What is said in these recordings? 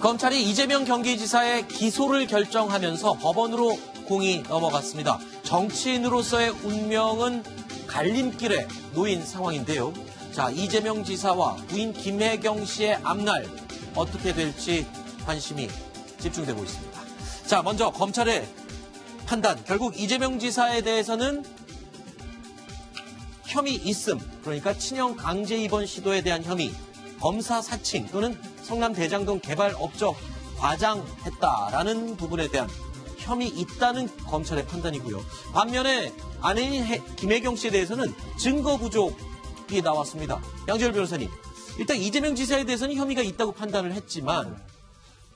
검찰이 이재명 경기지사의 기소를 결정하면서 법원으로 공이 넘어갔습니다. 정치인으로서의 운명은 갈림길에 놓인 상황인데요. 자, 이재명 지사와 부인 김혜경 씨의 앞날 어떻게 될지 관심이 집중되고 있습니다. 자, 먼저 검찰의 판단. 결국 이재명 지사에 대해서는 혐의 있음, 그러니까 친형 강제 입원 시도에 대한 혐의, 검사 사칭 또는 성남 대장동 개발 업적 과장했다라는 부분에 대한 혐의 있다는 검찰의 판단이고요. 반면에 아내인 김혜경 씨에 대해서는 증거 부족이 나왔습니다. 양재열 변호사님, 일단 이재명 지사에 대해서는 혐의가 있다고 판단을 했지만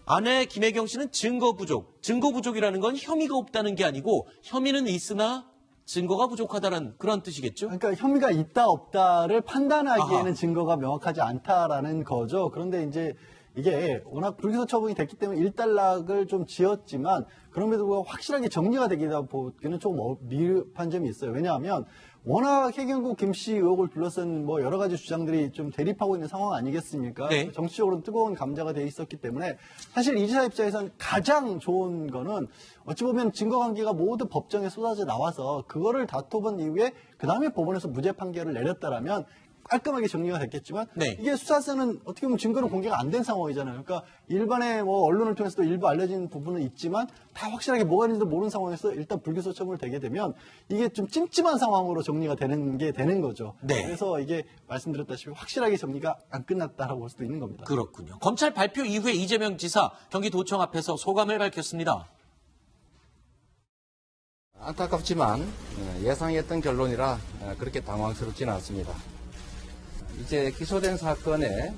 아내 김혜경 씨는 증거 부족이라는 건 혐의가 없다는 게 아니고 혐의는 있으나 증거가 부족하다는 그런 뜻이겠죠? 그러니까 혐의가 있다 없다를 판단하기에는 증거가 명확하지 않다라는 거죠. 그런데 이제 이게 워낙 불기소 처분이 됐기 때문에 일단락을 좀 지었지만 그럼에도 불구하고 확실하게 정리가 되기다 보기는 조금 미흡한 점이 있어요. 왜냐하면 워낙 해경구 김씨 의혹을 둘러싼 뭐 여러 가지 주장들이 좀 대립하고 있는 상황 아니겠습니까? 네. 정치적으로 뜨거운 감자가 돼 있었기 때문에 사실 이 지사 입장에서는 가장 좋은 거는 어찌 보면 증거관계가 모두 법정에 쏟아져 나와서 그거를 다퉈본 이후에 그 다음에 법원에서 무죄 판결을 내렸다라면 깔끔하게 정리가 됐겠지만 네. 이게 수사서는 어떻게 보면 증거는 공개가 안 된 상황이잖아요. 그러니까 일반의 뭐 언론을 통해서도 일부 알려진 부분은 있지만 다 확실하게 뭐가 있는지도 모르는 상황에서 일단 불기소 처분을 되게 되면 이게 좀 찜찜한 상황으로 정리가 되는 거죠. 네. 그래서 이게 말씀드렸다시피 확실하게 정리가 안 끝났다라고 볼 수도 있는 겁니다. 그렇군요. 검찰 발표 이후에 이재명 지사 경기도청 앞에서 소감을 밝혔습니다. 안타깝지만 예상했던 결론이라 그렇게 당황스럽지는 않습니다. 이제 기소된 사건의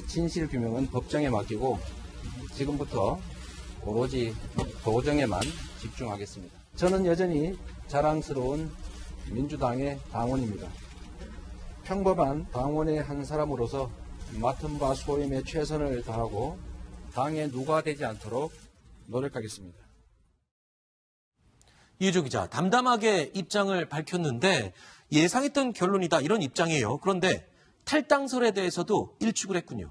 진실 규명은 법정에 맡기고 지금부터 오로지 도정에만 집중하겠습니다. 저는 여전히 자랑스러운 민주당의 당원입니다. 평범한 당원의 한 사람으로서 맡은 바 소임에 최선을 다하고 당에 누가 되지 않도록 노력하겠습니다. 이혜조 기자, 담담하게 입장을 밝혔는데 예상했던 결론이다 이런 입장이에요. 그런데 탈당설에 대해서도 일축을 했군요.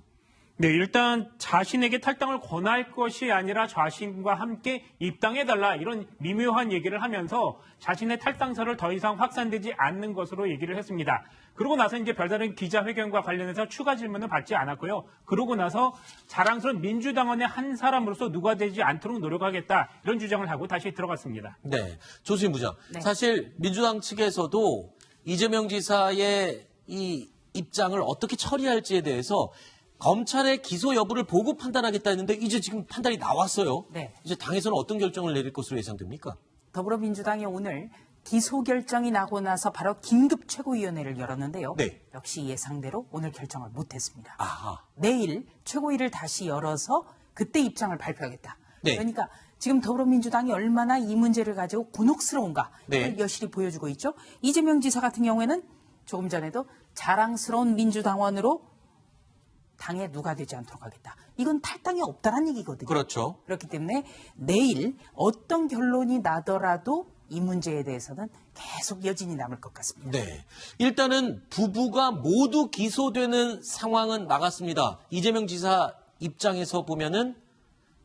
네, 일단 자신에게 탈당을 권할 것이 아니라 자신과 함께 입당해달라 이런 미묘한 얘기를 하면서 자신의 탈당설을 더 이상 확산되지 않는 것으로 얘기를 했습니다. 그러고 나서 이제 별다른 기자회견과 관련해서 추가 질문을 받지 않았고요. 그러고 나서 자랑스러운 민주당원의 한 사람으로서 누가 되지 않도록 노력하겠다 이런 주장을 하고 다시 들어갔습니다. 네, 조수진 부장. 네. 사실 민주당 측에서도 이재명 지사의 이 입장을 어떻게 처리할지에 대해서 검찰의 기소 여부를 보고 판단하겠다 했는데 이제 지금 판단이 나왔어요. 네. 이제 당에서는 어떤 결정을 내릴 것으로 예상됩니까? 더불어민주당이 오늘 기소 결정이 나고 나서 바로 긴급 최고위원회를 열었는데요. 네. 역시 예상대로 오늘 결정을 못했습니다. 아하. 내일 최고위를 다시 열어서 그때 입장을 발표하겠다. 네. 그러니까 지금 더불어민주당이 얼마나 이 문제를 가지고 곤혹스러운가 네. 이걸 여실히 보여주고 있죠. 이재명 지사 같은 경우에는 조금 전에도 자랑스러운 민주당원으로 당에 누가 되지 않도록 하겠다. 이건 탈당이 없다는 얘기거든요. 그렇죠. 그렇기 때문에 내일 어떤 결론이 나더라도 이 문제에 대해서는 계속 여진이 남을 것 같습니다. 네. 일단은 부부가 모두 기소되는 상황은 막았습니다. 이재명 지사 입장에서 보면은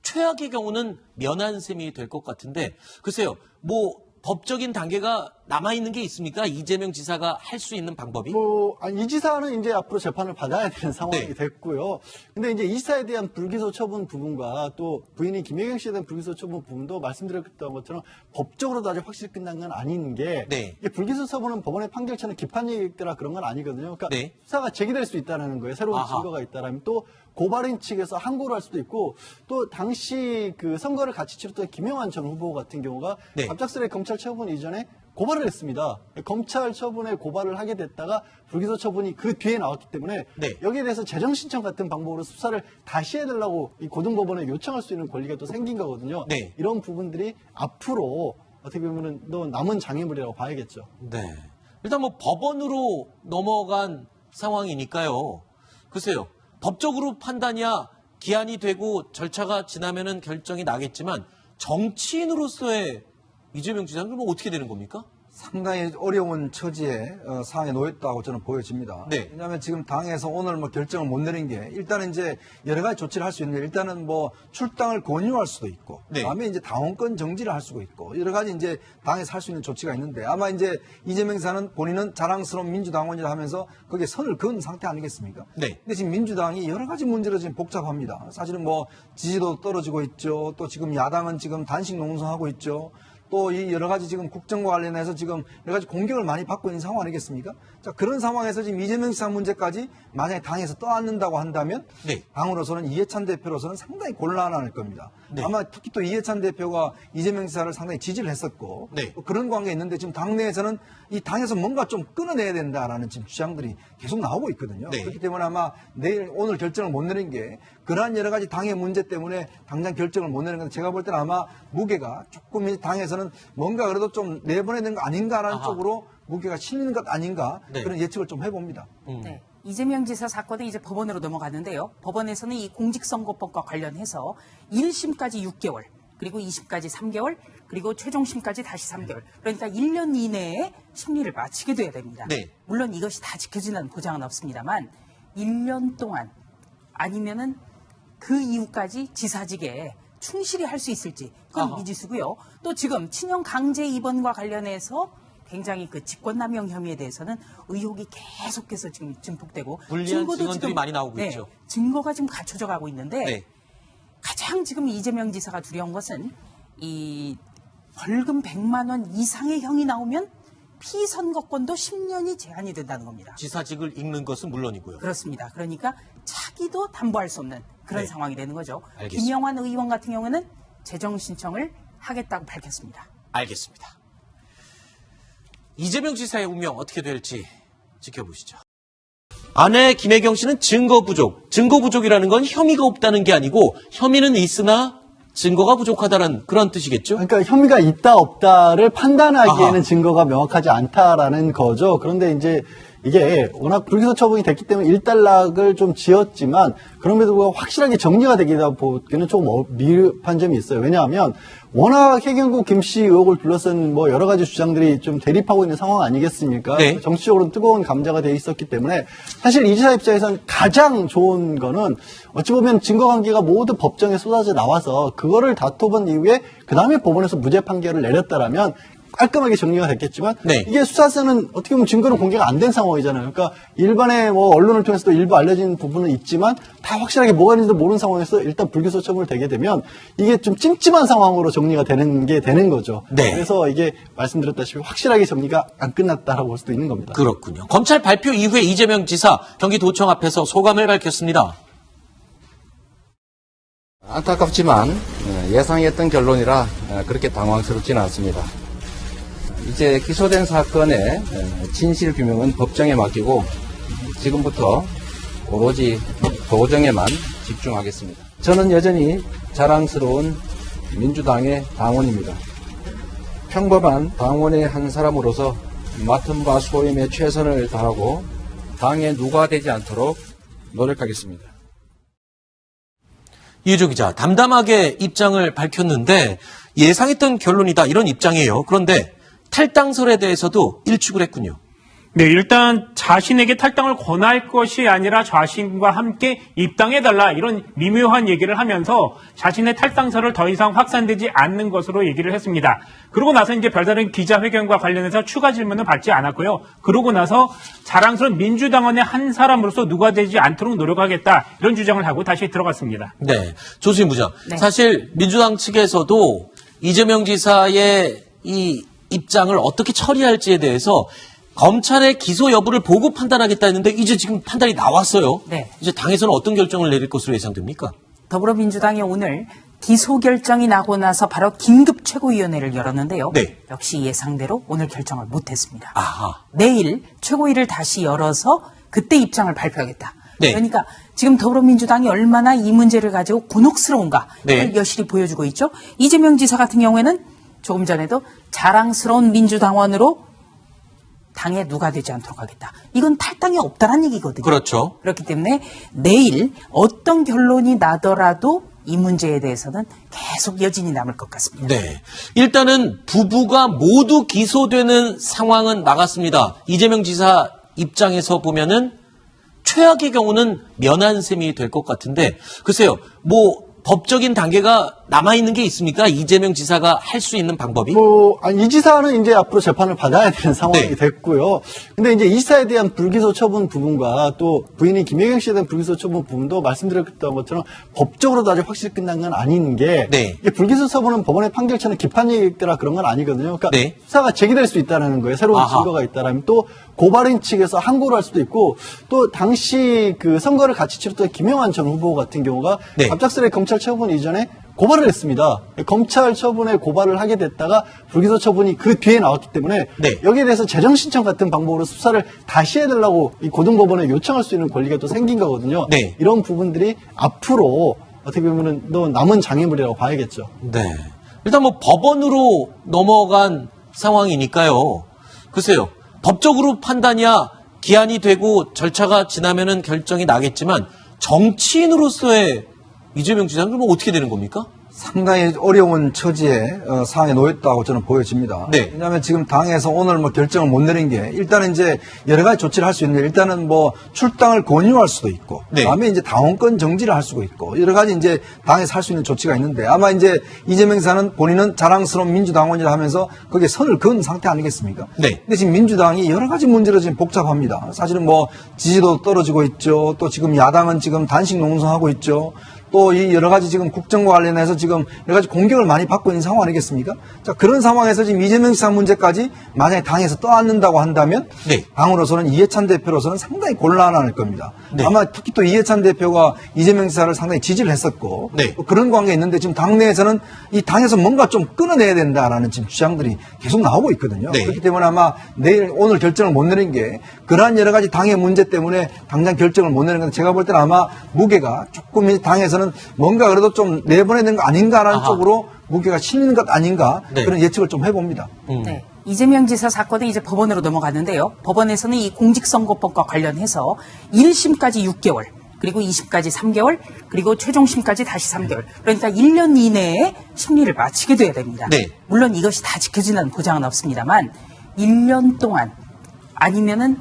최악의 경우는 면한 셈이 될 것 같은데 글쎄요. 뭐 법적인 단계가 남아있는 게 있습니까? 이재명 지사가 할 수 있는 방법이? 이 지사는 이제 앞으로 재판을 받아야 되는 상황이 네. 됐고요. 근데 이제 이 지사에 대한 불기소 처분 부분과 또 부인인 김혜경 씨에 대한 불기소 처분 부분도 말씀드렸던 것처럼 법적으로도 아직 확실히 끝난 건 아닌 게 네. 이게 불기소 처분은 법원의 판결처럼 기판이 있거나 그런 건 아니거든요. 그러니까 네. 수사가 제기될 수 있다는 거예요. 새로운 아하. 증거가 있다라면 또 고발인 측에서 항고를 할 수도 있고 또 당시 그 선거를 같이 치렀던 김영환 전 후보 같은 경우가 네. 갑작스레 검찰 처분 이전에 고발을 했습니다. 검찰 처분에 고발을 하게 됐다가 불기소 처분이 그 뒤에 나왔기 때문에 네. 여기에 대해서 재정 신청 같은 방법으로 수사를 다시 해달라고 이 고등법원에 요청할 수 있는 권리가 또 생긴 거거든요. 네. 이런 부분들이 앞으로 어떻게 보면은 또 남은 장애물이라고 봐야겠죠. 네. 일단 뭐 법원으로 넘어간 상황이니까요. 글쎄요. 법적으로 판단이야 기한이 되고 절차가 지나면은 결정이 나겠지만 정치인으로서의 이재명 지사는 그럼 어떻게 되는 겁니까? 상당히 어려운 처지에 상황에 놓였다고 저는 보여집니다. 네. 왜냐하면 지금 당에서 오늘 뭐 결정을 못 내린 게 일단은 이제 여러 가지 조치를 할 수 있는데 일단은 뭐 출당을 권유할 수도 있고 네. 그다음에 이제 당원권 정지를 할 수도 있고 여러 가지 이제 당에서 할 수 있는 조치가 있는데 아마 이제 이재명 지사는 본인은 자랑스러운 민주당원이라 하면서 거기에 선을 그은 상태 아니겠습니까? 네. 근데 지금 민주당이 여러 가지 문제로 지금 복잡합니다. 사실은 뭐 지지도 떨어지고 있죠. 또 지금 야당은 지금 단식 농성하고 있죠. 또 이 여러 가지 지금 국정과 관련해서 지금 여러 가지 공격을 많이 받고 있는 상황 아니겠습니까? 자, 그런 상황에서 지금 이재명 지사 문제까지 만약에 당에서 떠안는다고 한다면 네. 당으로서는 이해찬 대표로서는 상당히 곤란할 겁니다. 네. 아마 특히 또 이해찬 대표가 이재명 지사를 상당히 지지를 했었고 네. 또 그런 관계가 있는데 지금 당내에서는 이 당에서 뭔가 좀 끊어내야 된다라는 지금 주장들이 계속 나오고 있거든요. 네. 그렇기 때문에 아마 오늘 결정을 못 내린 게 그러한 여러 가지 당의 문제 때문에 당장 결정을 못 내는 건데 제가 볼 때는 아마 무게가 조금 이 당에서는 뭔가 그래도 좀 내보내야 되는 거 아닌가라는 아하. 쪽으로 무게가 실리는 것 아닌가 네. 그런 예측을 좀 해봅니다. 네. 이재명 지사 사건이 이제 법원으로 넘어갔는데요. 법원에서는 이 공직선거법과 관련해서 1심까지 6개월, 그리고 2심까지 3개월, 그리고 최종심까지 다시 3개월. 그러니까 1년 이내에 심리를 마치게 돼야 됩니다. 네. 물론 이것이 다 지켜지는 보장은 없습니다만 1년 동안 아니면은 그 이후까지 지사직에 충실히 할 수 있을지 그건 아하. 미지수고요. 또 지금 친형 강제 입원과 관련해서 굉장히 그 직권남용 혐의에 대해서는 의혹이 계속해서 지금 증폭되고 불리한 증언들이 많이 나오고 있죠. 증거가 지금 갖춰져 가고 있는데 네. 가장 지금 이재명 지사가 두려운 것은 이 벌금 100만 원 이상의 형이 나오면 피선거권도 10년이 제한이 된다는 겁니다. 지사직을 읽는 것은 물론이고요. 그렇습니다. 그러니까 차기도 담보할 수 없는 그런 네. 상황이 되는 거죠. 알겠습니다. 김영환 의원 같은 경우는 재정 신청을 하겠다고 밝혔습니다. 알겠습니다. 이재명 지사의 운명 어떻게 될지 지켜보시죠. 아내 김혜경 씨는 증거 부족이라는 건 혐의가 없다는 게 아니고 혐의는 있으나 증거가 부족하다는 그런 뜻이겠죠? 그러니까 혐의가 있다 없다를 판단하기에는 아하. 증거가 명확하지 않다라는 거죠. 그런데 이제 이게 워낙 불기소 처분이 됐기 때문에 일단락을 좀 지었지만 그럼에도 불구하고 확실하게 정리가 되기다 보기에는 조금 미흡한 점이 있어요. 왜냐하면 워낙 해경국 김씨 의혹을 둘러싼 뭐 여러 가지 주장들이 좀 대립하고 있는 상황 아니겠습니까? 네. 정치적으로는 뜨거운 감자가 돼 있었기 때문에 사실 이 지사 입장에서는 가장 좋은 거는 어찌 보면 증거관계가 모두 법정에 쏟아져 나와서 그거를 다퉈본 이후에 그 다음에 법원에서 무죄 판결을 내렸다라면 깔끔하게 정리가 됐겠지만 네. 이게 수사서는 어떻게 보면 증거는 공개가 안 된 상황이잖아요. 그러니까 일반의 뭐 언론을 통해서도 일부 알려진 부분은 있지만 다 확실하게 뭐가 있는지도 모르는 상황에서 일단 불기소 처분을 되게 되면 이게 좀 찜찜한 상황으로 정리가 되는 게 되는 거죠. 네. 그래서 이게 말씀드렸다시피 확실하게 정리가 안 끝났다라고 볼 수도 있는 겁니다. 그렇군요. 검찰 발표 이후에 이재명 지사 경기도청 앞에서 소감을 밝혔습니다. 안타깝지만 예상했던 결론이라 그렇게 당황스럽지는 않습니다. 이제 기소된 사건의 진실 규명은 법정에 맡기고 지금부터 오로지 도정에만 집중하겠습니다. 저는 여전히 자랑스러운 민주당의 당원입니다. 평범한 당원의 한 사람으로서 맡은 바 소임에 최선을 다하고 당의 누가 되지 않도록 노력하겠습니다. 이혜조 기자, 담담하게 입장을 밝혔는데 예상했던 결론이다 이런 입장이에요. 그런데 탈당설에 대해서도 일축을 했군요. 네, 일단 자신에게 탈당을 권할 것이 아니라 자신과 함께 입당해달라 이런 미묘한 얘기를 하면서 자신의 탈당설을 더 이상 확산되지 않는 것으로 얘기를 했습니다. 그러고 나서 이제 별다른 기자회견과 관련해서 추가 질문은 받지 않았고요. 그러고 나서 자랑스러운 민주당원의 한 사람으로서 누가 되지 않도록 노력하겠다 이런 주장을 하고 다시 들어갔습니다. 네, 조수인 부장. 네. 사실 민주당 측에서도 이재명 지사의 이 입장을 어떻게 처리할지에 대해서 검찰의 기소 여부를 보고 판단하겠다 했는데 이제 지금 판단이 나왔어요. 네. 이제 당에서는 어떤 결정을 내릴 것으로 예상됩니까? 더불어민주당이 오늘 기소 결정이 나고 나서 바로 긴급 최고위원회를 열었는데요. 네. 역시 예상대로 오늘 결정을 못했습니다. 아하. 내일 최고위를 다시 열어서 그때 입장을 발표하겠다. 네. 그러니까 지금 더불어민주당이 얼마나 이 문제를 가지고 곤혹스러운가 네. 를 여실히 보여주고 있죠. 이재명 지사 같은 경우에는 조금 전에도 자랑스러운 민주당원으로 당에 누가 되지 않도록 하겠다. 이건 탈당이 없다는 얘기거든요. 그렇죠. 그렇기 때문에 내일 어떤 결론이 나더라도 이 문제에 대해서는 계속 여진이 남을 것 같습니다. 네. 일단은 부부가 모두 기소되는 상황은 나갔습니다. 이재명 지사 입장에서 보면은 최악의 경우는 면한 셈이 될 것 같은데, 글쎄요, 법적인 단계가 남아있는 게 있습니까? 이재명 지사가 할 수 있는 방법이? 이 지사는 이제 앞으로 재판을 받아야 되는 상황이 네. 됐고요. 근데 이제 이 지사에 대한 불기소 처분 부분과 또 부인인 김혜경 씨에 대한 불기소 처분 부분도 말씀드렸던 것처럼 법적으로도 아직 확실히 끝난 건 아닌 게, 네. 이게 불기소 처분은 법원의 판결처럼 기판이 있거나 그런 건 아니거든요. 그러니까 네. 수사가 제기될 수 있다는 거예요. 새로운 아하. 증거가 있다라면 또 고발인 측에서 항고를 할 수도 있고, 또 당시 그 선거를 같이 치렀던 김영환 전 후보 같은 경우가 네. 갑작스레 검찰 처분 이전에 고발을 했습니다. 검찰 처분에 고발을 하게 됐다가 불기소 처분이 그 뒤에 나왔기 때문에 네. 여기에 대해서 재정 신청 같은 방법으로 수사를 다시 해달라고 이 고등법원에 요청할 수 있는 권리가 또 생긴 거거든요. 네. 이런 부분들이 앞으로 어떻게 보면은 또 남은 장애물이라고 봐야겠죠. 네. 일단 법원으로 넘어간 상황이니까요. 글쎄요. 법적으로 판단이야 기한이 되고 절차가 지나면은 결정이 나겠지만 정치인으로서의 이재명 지사는 그럼 어떻게 되는 겁니까? 상당히 어려운 처지에 상황에 놓였다고 저는 보여집니다. 네. 왜냐하면 지금 당에서 오늘 결정을 못 내린 게 일단은 이제 여러 가지 조치를 할 수 있는데 일단은 출당을 권유할 수도 있고 네. 그다음에 이제 당원권 정지를 할 수도 있고 여러 가지 이제 당에서 할 수 있는 조치가 있는데 아마 이제 이재명 지사는 본인은 자랑스러운 민주당원이라 하면서 거기에 선을 그은 상태 아니겠습니까? 네. 근데 지금 민주당이 여러 가지 문제로 지금 복잡합니다. 사실은 지지도 떨어지고 있죠. 또 지금 야당은 지금 단식 농성하고 있죠. 또 이 여러 가지 지금 국정과 관련해서 지금 여러 가지 공격을 많이 받고 있는 상황 아니겠습니까? 자, 그런 상황에서 지금 이재명 지사 문제까지 만약에 당에서 떠안는다고 한다면 네. 당으로서는 이해찬 대표로서는 상당히 곤란할 겁니다. 네. 아마 특히 또 이해찬 대표가 이재명 지사를 상당히 지지를 했었고 네. 또 그런 관계가 있는데 지금 당내에서는 이 당에서 뭔가 좀 끊어내야 된다라는 지금 주장들이 계속 나오고 있거든요. 네. 그렇기 때문에 아마 오늘 결정을 못 내린 게 그러한 여러 가지 당의 문제 때문에 당장 결정을 못 내는 건데 제가 볼 때는 아마 무게가 조금 당에서는 뭔가 그래도 좀 내보내야 되는 거 아닌가라는 아하. 쪽으로 무게가 실리는 것 아닌가 네. 그런 예측을 좀 해봅니다. 네. 이재명 지사 사건은 이제 법원으로 넘어갔는데요. 법원에서는 이 공직선거법과 관련해서 1심까지 6개월, 그리고 2심까지 3개월, 그리고 최종심까지 다시 3개월. 그러니까 1년 이내에 심리를 마치게 돼야 됩니다. 네. 물론 이것이 다 지켜진다는 보장은 없습니다만 1년 동안 아니면은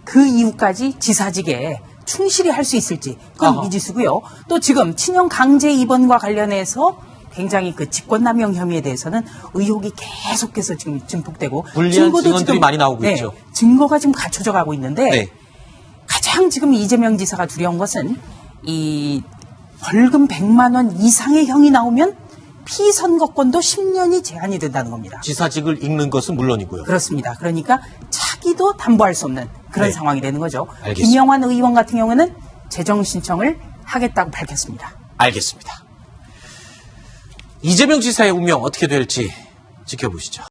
그 이후까지 지사직에 충실히 할 수 있을지 그건 아하. 미지수고요. 또 지금 친형 강제 입원과 관련해서 굉장히 그 직권남용 혐의에 대해서는 의혹이 계속해서 지금 증폭되고 불리한 증언들이 많이 나오고 있죠. 증거가 지금 갖춰져 가고 있는데 네. 가장 지금 이재명 지사가 두려운 것은 이 벌금 100만 원 이상의 형이 나오면 피선거권도 10년이 제한이 된다는 겁니다. 지사직을 읽는 것은 물론이고요. 그렇습니다. 그러니까 차기도 담보할 수 없는 그런 네. 상황이 되는 거죠. 알겠습니다. 김영환 의원 같은 경우는 재정 신청을 하겠다고 밝혔습니다. 알겠습니다. 이재명 지사의 운명 어떻게 될지 지켜보시죠.